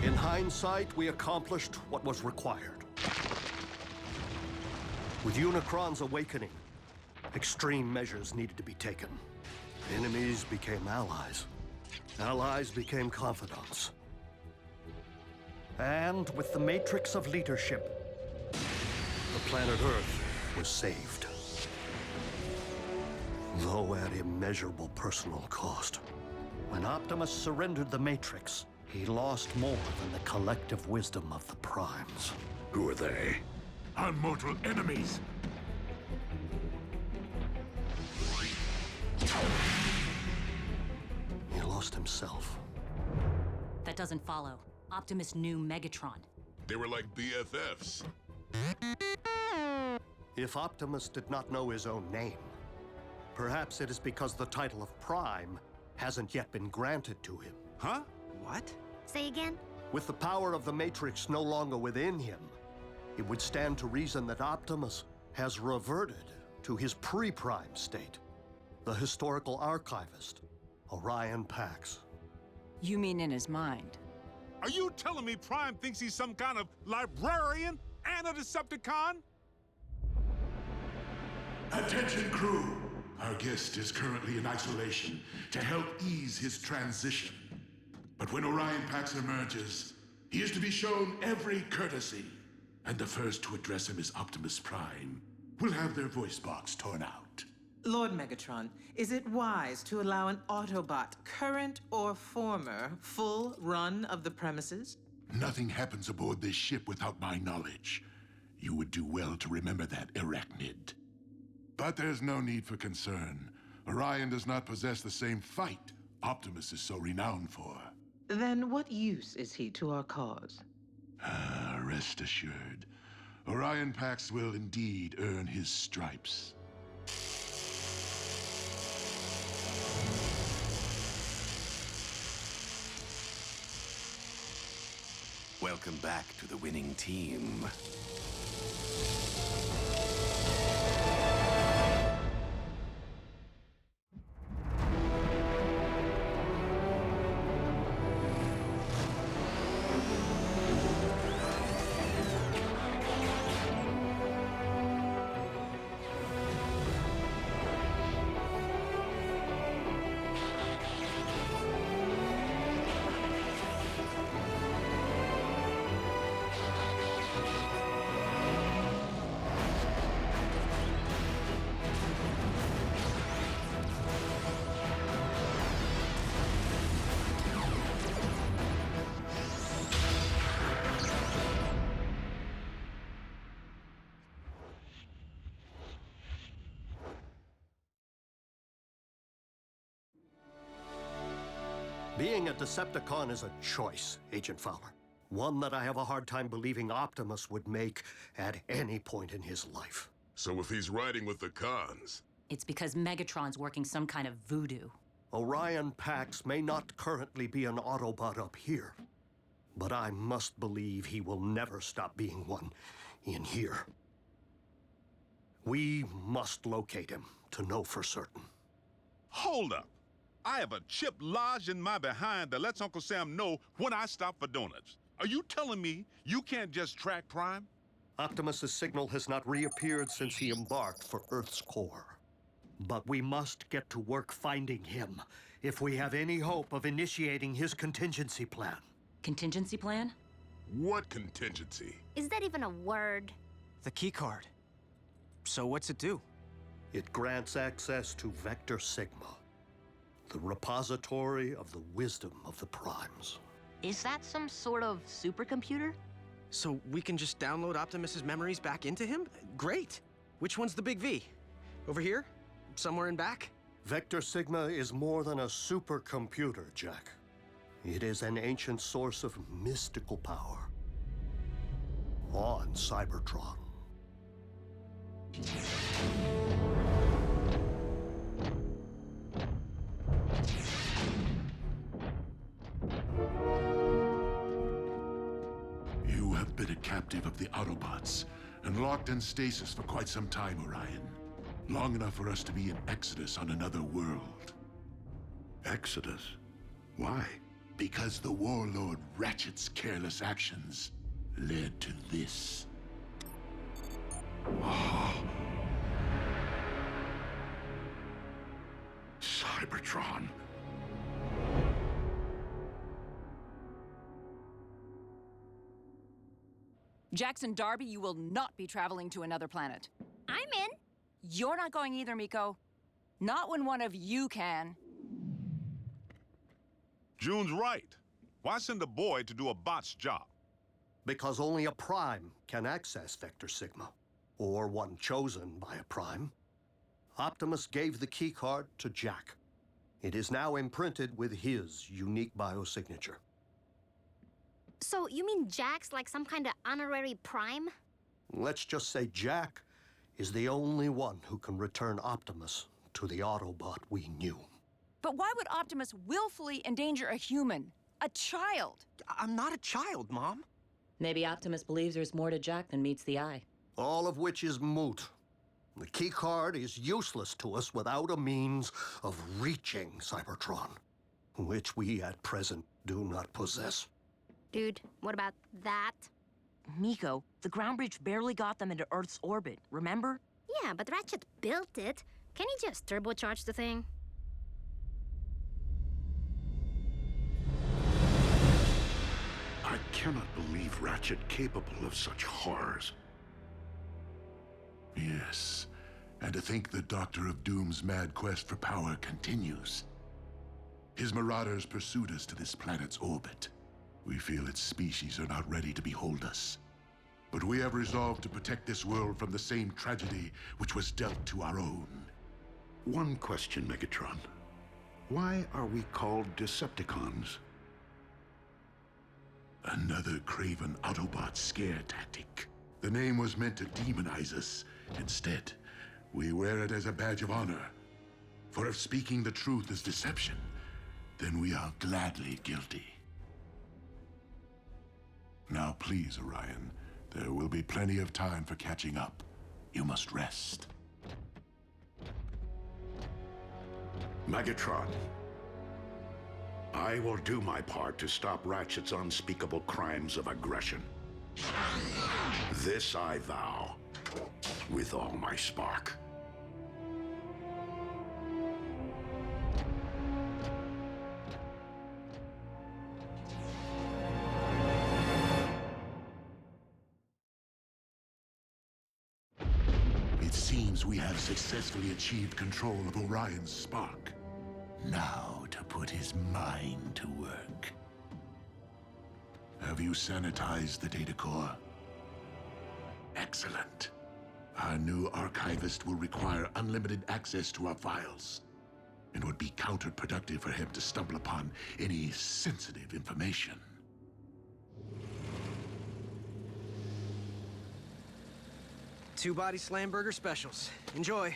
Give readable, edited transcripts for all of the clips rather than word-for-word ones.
In hindsight, we accomplished what was required. With Unicron's awakening, extreme measures needed to be taken. Enemies became allies. Allies became confidants. And with the matrix of leadership, the planet Earth was saved. Though at immeasurable personal cost. When Optimus surrendered the matrix, he lost more than the collective wisdom of the Primes. Who are they? Our mortal enemies! He lost himself. That doesn't follow. Optimus knew Megatron. They were like BFFs. If Optimus did not know his own name, perhaps it is because the title of Prime hasn't yet been granted to him. Huh? What? Say again? With the power of the Matrix no longer within him, it would stand to reason that Optimus has reverted to his pre-Prime state. The historical archivist, Orion Pax. You mean in his mind? Are you telling me Prime thinks he's some kind of librarian and a Decepticon? Attention, crew! Our guest is currently in isolation to help ease his transition. But when Orion Pax emerges, he is to be shown every courtesy. And the first to address him is Optimus Prime. Will have their voice box torn out. Lord Megatron, is it wise to allow an Autobot, current or former, full run of the premises? Nothing happens aboard this ship without my knowledge. You would do well to remember that, Arachnid. But there's no need for concern. Orion does not possess the same fight Optimus is so renowned for. Then what use is he to our cause? Rest assured, Orion Pax will indeed earn his stripes. Welcome back to the winning team. Being a Decepticon is a choice, Agent Fowler. One that I have a hard time believing Optimus would make at any point in his life. So if he's riding with the cons, It's because Megatron's working some kind of voodoo. Orion Pax may not currently be an Autobot up here, but I must believe he will never stop being one in here. We must locate him to know for certain. hold up. I have a chip lodged in my behind that lets Uncle Sam know when I stop for donuts. Are you telling me you can't just track Prime? Optimus's signal has not reappeared since he embarked for Earth's core. But we must get to work finding him if we have any hope of initiating his contingency plan. Contingency plan? What contingency? Is that even a word? The key card. So what's it do? It grants access to Vector Sigma, the repository of the wisdom of the Primes. Is that some sort of supercomputer? So we can just download Optimus's memories back into him? Great! Which one's the big V? Over here? Somewhere in back? Vector Sigma is more than a supercomputer, Jack. It is an ancient source of mystical power on Cybertron. You have been a captive of the Autobots and locked in stasis for quite some time, Orion. Long enough for us to be in Exodus on another world. Exodus? Why? Because the warlord Ratchet's careless actions led to this. Cybertron. Jackson Darby, you will not be traveling to another planet. I'm in. You're not going either, Miko. Not when one of you can. June's right. Why send a boy to do a bot's job? Because only a prime can access Vector Sigma, or one chosen by a prime. Optimus gave the keycard to Jack. It is now imprinted with his unique biosignature. So you mean Jack's like some kind of honorary prime? Let's just say Jack is the only one who can return Optimus to the Autobot we knew. But why would Optimus willfully endanger a human? A child? I'm not a child, Mom. Maybe Optimus believes there's more to Jack than meets the eye. All of which is moot. The keycard is useless to us without a means of reaching Cybertron, which we at present do not possess. Dude, what about that? Miko, the ground bridge barely got them into Earth's orbit, remember? Yeah, but Ratchet built it. Can he just turbocharge the thing? I cannot believe Ratchet capable of such horrors. Yes, and to think the Doctor of Doom's mad quest for power continues. His marauders pursued us to this planet's orbit. We feel its species are not ready to behold us. But we have resolved to protect this world from the same tragedy which was dealt to our own. One question, Megatron. Why are we called Decepticons? Another craven Autobot scare tactic. The name was meant to demonize us. Instead, we wear it as a badge of honor. For if speaking the truth is deception, then we are gladly guilty. Now please, Orion, there will be plenty of time for catching up. You must rest. Megatron, I will do my part to stop Ratchet's unspeakable crimes of aggression. This I vow, with all my spark. It seems we have successfully achieved control of Orion's spark. Now to put his mind to work. Have you sanitized the data core? Excellent. Our new archivist will require unlimited access to our files. It would be counterproductive for him to stumble upon any sensitive information. Two-body slam burger specials. Enjoy.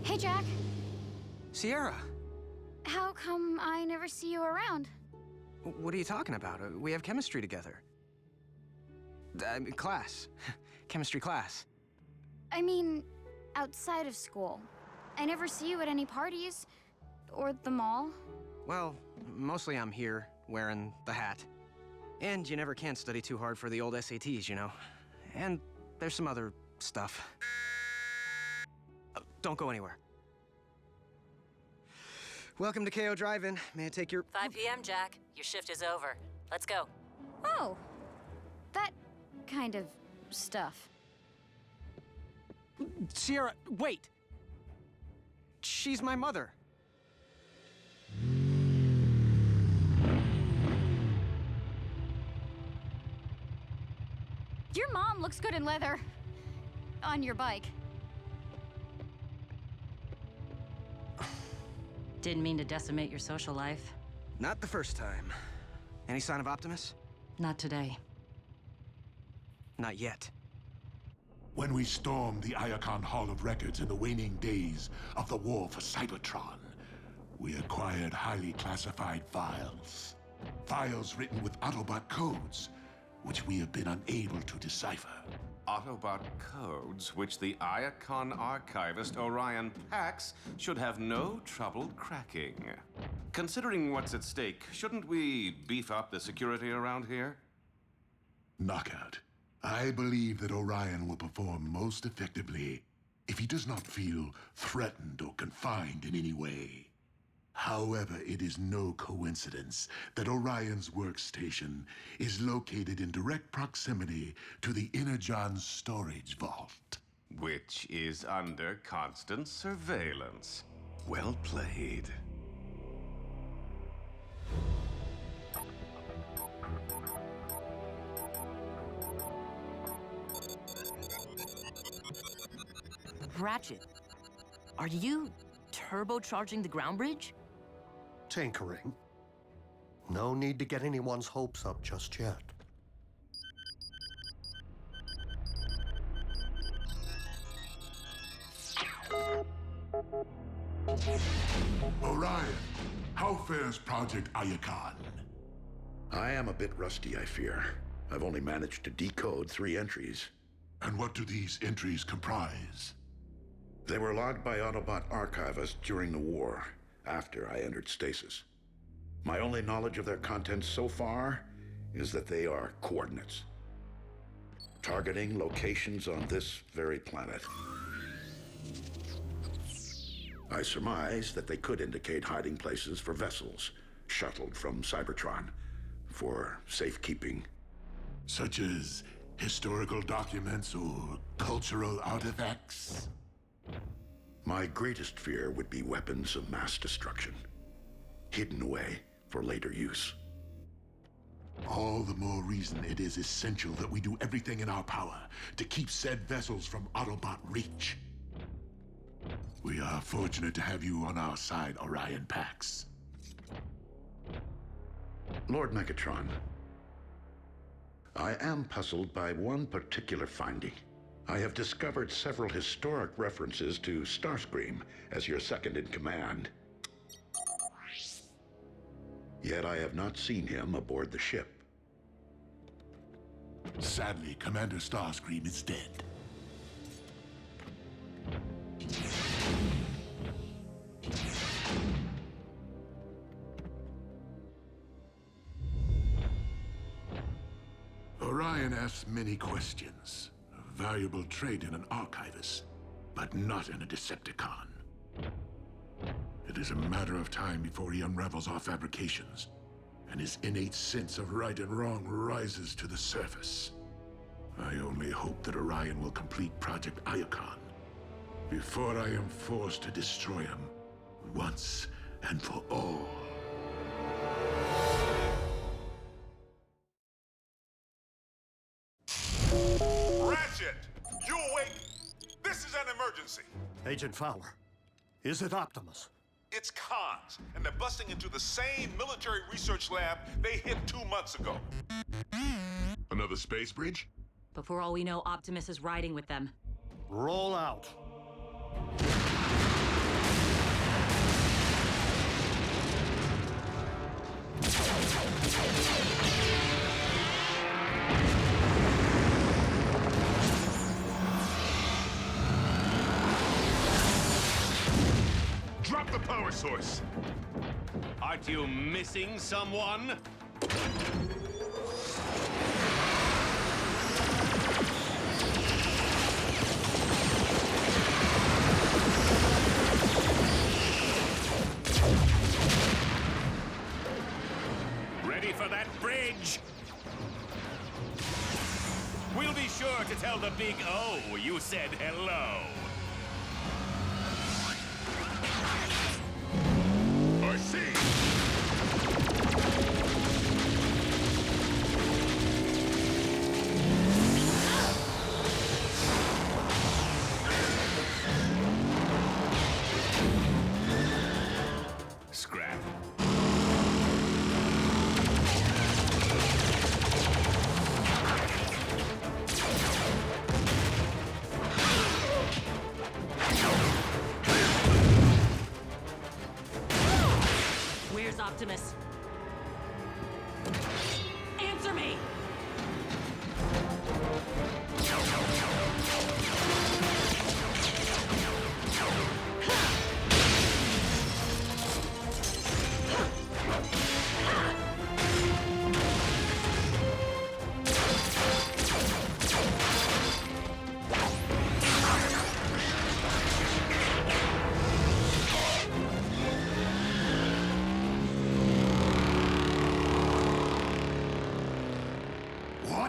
Hey, Jack. Sierra, How come I never see you around? what are you talking about? We have chemistry together. Class. Chemistry class. I mean, outside of school. I never see you at any parties. Or the mall. Well, mostly I'm here, wearing the hat. And you never can study too hard for the old SATs, you know. And there's some other stuff. Don't go anywhere. Welcome to KO Drive-In. May I take your... 5 p.m., Jack. Your shift is over. Let's go. Oh. That kind of stuff. Sierra, wait! She's my mother. Your mom looks good in leather. On your bike. Didn't mean to decimate your social life. Not the first time. Any sign of Optimus? Not today. Not yet. When we stormed the Iacon Hall of Records in the waning days of the war for Cybertron, we acquired highly classified files. Files written with Autobot codes, which we have been unable to decipher. Autobot codes which the Iacon archivist Orion Pax should have no trouble cracking. Considering what's at stake, shouldn't we beef up the security around here? Knockout. I believe that Orion will perform most effectively if he does not feel threatened or confined in any way. However, it is no coincidence that Orion's workstation is located in direct proximity to the Energon storage vault. Which is under constant surveillance. Well played. Ratchet, are you turbocharging the ground bridge? Tinkering. No need to get anyone's hopes up just yet. Orion, how fares Project Iacon? I am a bit rusty, I fear. I've only managed to decode 3 entries. And what do these entries comprise? They were logged by Autobot archivists during the war, after I entered stasis. My only knowledge of their contents so far is that they are coordinates, targeting locations on this very planet. I surmise that they could indicate hiding places for vessels shuttled from Cybertron for safekeeping. Such as historical documents or cultural artifacts? My greatest fear would be weapons of mass destruction, hidden away for later use. All the more reason it is essential that we do everything in our power to keep said vessels from Autobot reach. We are fortunate to have you on our side, Orion Pax. Lord Megatron, I am puzzled by one particular finding. I have discovered several historic references to Starscream as your second in command. Yet I have not seen him aboard the ship. Sadly, Commander Starscream is dead. Orion asks many questions. A valuable trait in an archivist, but not in a Decepticon. It is a matter of time before he unravels our fabrications, and his innate sense of right and wrong rises to the surface. I only hope that Orion will complete Project Iacon before I am forced to destroy him once and for all. Ratchet! You awake? This is an emergency. Agent Fowler, is it Optimus? It's cons, and they're busting into the same military research lab they hit 2 months ago. Another space bridge? But for all we know, Optimus is riding with them. Roll out. Drop the power source. Aren't you missing someone? Ready for that bridge? We'll be sure to tell the big O you said hello. I see. Scrap. Where's Optimus? Answer me!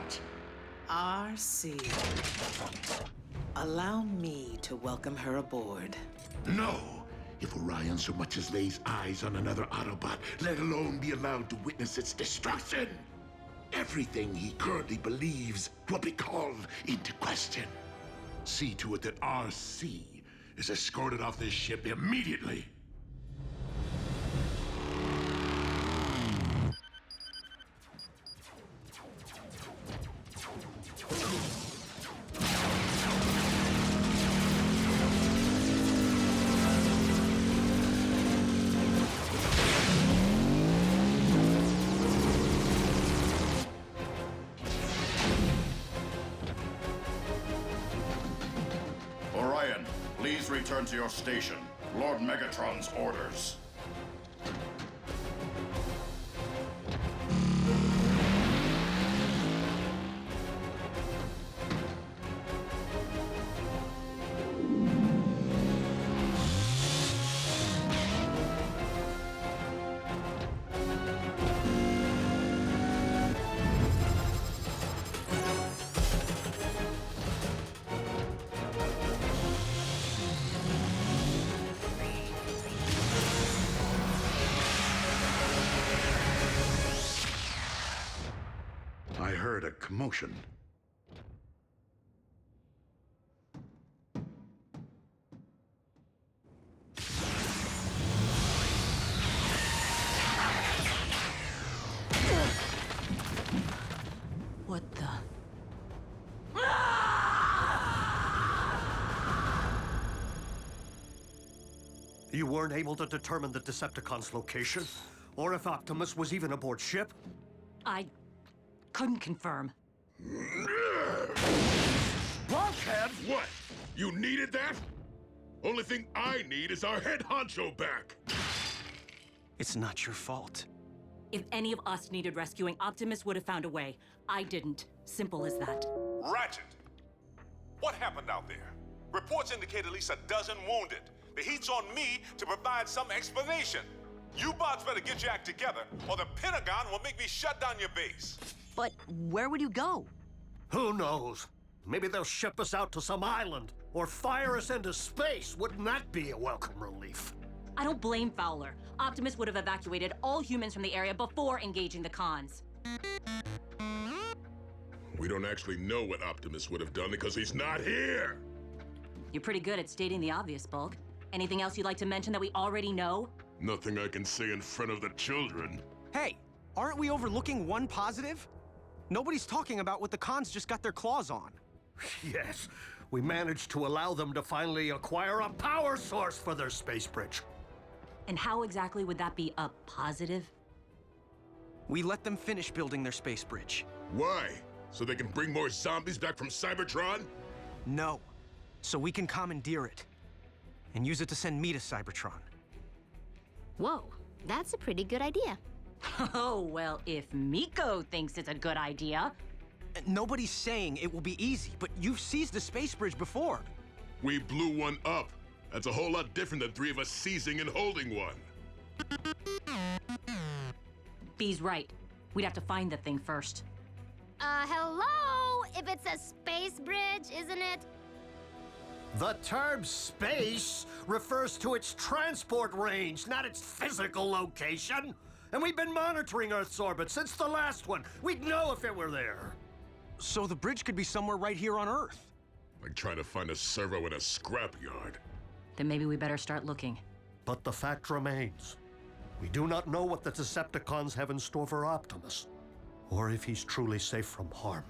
What? RC. Allow me to welcome her aboard. No! If Orion so much as lays eyes on another Autobot, let alone be allowed to witness its destruction, everything he currently believes will be called into question. See to it that RC is escorted off this ship immediately. Orion, please return to your station. Lord Megatron's orders. I heard a commotion. What the? You weren't able to determine the Decepticon's location? Or if Optimus was even aboard ship? I couldn't confirm. Wildcat? What? You needed that? Only thing I need is our head honcho back. It's not your fault. If any of us needed rescuing, Optimus would have found a way. I didn't. Simple as that. Ratchet! What happened out there? Reports indicate at least a dozen wounded. The heat's on me to provide some explanation. You bots better get your act together, or the Pentagon will make me shut down your base. But where would you go? Who knows? Maybe they'll ship us out to some island, or fire us into space. Wouldn't that be a welcome relief? I don't blame Fowler. Optimus would have evacuated all humans from the area before engaging the cons. We don't actually know what Optimus would have done because he's not here. You're pretty good at stating the obvious, Bulk. Anything else you'd like to mention that we already know? Nothing I can say in front of the children. Hey, aren't we overlooking one positive? Nobody's talking about what the cons just got their claws on. Yes, we managed to allow them to finally acquire a power source for their space bridge. And how exactly would that be a positive? We let them finish building their space bridge. Why? So they can bring more zombies back from Cybertron? No. So we can commandeer it. And use it to send me to Cybertron. Whoa, that's a pretty good idea. Oh, well, if Miko thinks it's a good idea. Nobody's saying it will be easy, but you've seized a space bridge before. We blew one up. That's a whole lot different than three of us seizing and holding one. B's right. We'd have to find the thing first. Hello? If it's a space bridge, isn't it? The term space refers to its transport range, not its physical location. And we've been monitoring Earth's orbit since the last one. We'd know if it were there. So the bridge could be somewhere right here on Earth. Like trying to find a servo in a scrapyard. Then maybe we better start looking. But the fact remains, we do not know what the Decepticons have in store for Optimus, or if he's truly safe from harm.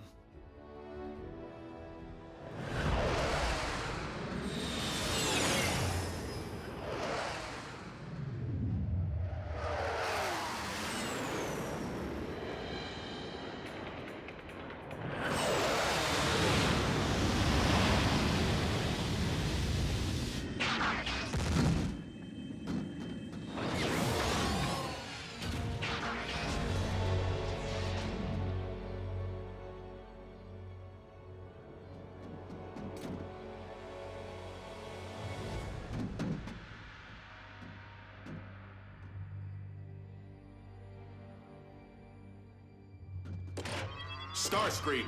Starscream!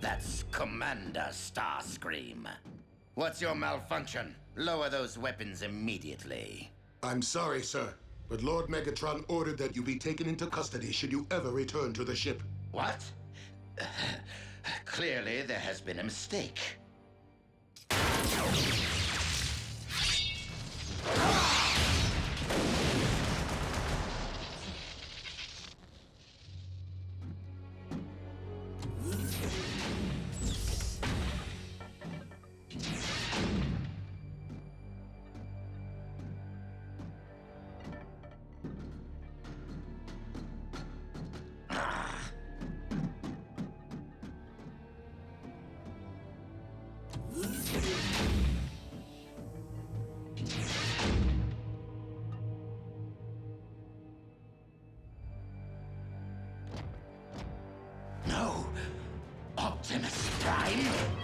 That's Commander Starscream. What's your malfunction? Lower those weapons immediately. I'm sorry, sir, but Lord Megatron ordered that you be taken into custody should you ever return to the ship. What? Clearly, there has been a mistake. No! Optimus Prime?